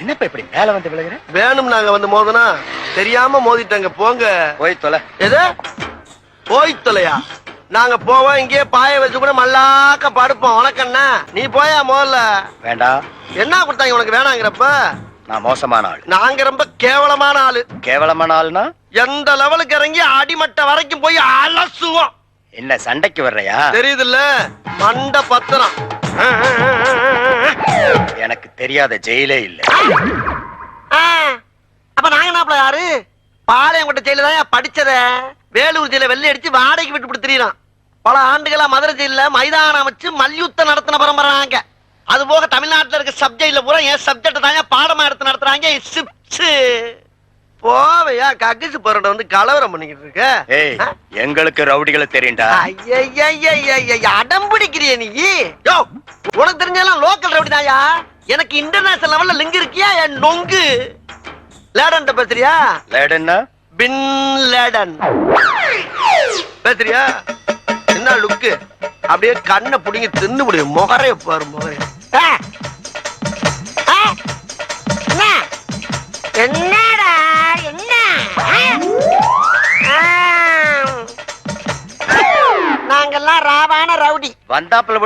என்னப்பா இப்படி மேல வந்து விழுகிற? வேணும் நாங்க வந்து மோதனா தெரியாம மோதிட்டாங்க போங்க. போய் தொலை. எது போய் தொலையா? நாங்க போவோம் இங்கே பாய வச்சு கூட மல்லாக்க படுப்போம். உனக்கண்ணா நீ போயா முதல்ல. வேண்டாம். என்ன கொடுத்தாங்க உனக்கு வேணாங்கிறப்ப? நான் மோசமான ஆள். நாங்க ரொம்ப கேவலமான ஆளு. கேவலமான ஆளுனா எந்த லெவலுக்கு இறங்கி அடிமட்ட வரைக்கும் போய் அலசுவோம். என்ன சண்டைக்கு வர்றையா? தெரியுதுல்ல மண்ட பத்திரம். எனக்கு தெரியாத ஜெயிலே இல்ல. அப்ப நாங்க என்ன யாரு? பாளையங்கோட்டை ஜெயில தான் படிச்சத. வேலூர் ஜெயில வெள்ளை அடிச்சு வாடகைக்கு விட்டு கொடுத்துறான். பல ஆண்டுகளா மதுரை ஜெயில மைதானம் அமைச்சு மல்யுத்தம் நடத்தின பரம்பரை நாங்க. அது போக தமிழ்நாட்டுல இருக்க சப்ஜெக்ட்ல பூரா என் சப்ஜெக்ட் தாங்க பாடமா எடுத்து நடத்துறாங்க. போவையா கக்கிச்சு போறத வந்து கலவரம் பண்ணிக்கிட்டு இருக்க. ஏய் எங்களுக்கு ரவுடிகளை தெரியும்டா. அடம் பிடிக்கிறிய நீ? யோ உனக்கு தெரிஞ்செல்லாம் லோக்கல் ரவுடி தாயா. எனக்கு இன்டர்நேஷனல் லெவல்ல லிங்க் இருக்கியா என் நொங்கு? லேடன் பேசுறியா? லேடன்னா பின் லேடன் பேசுறியா? என்ன லுக்கு? அப்படியே கண்ணை புடிங்கி தின்னு முடியும். முகரே பாரு முகரே. என்னடா என்ன? நாங்கெல்லாம் ராவான ரவுடி வந்தாப்புல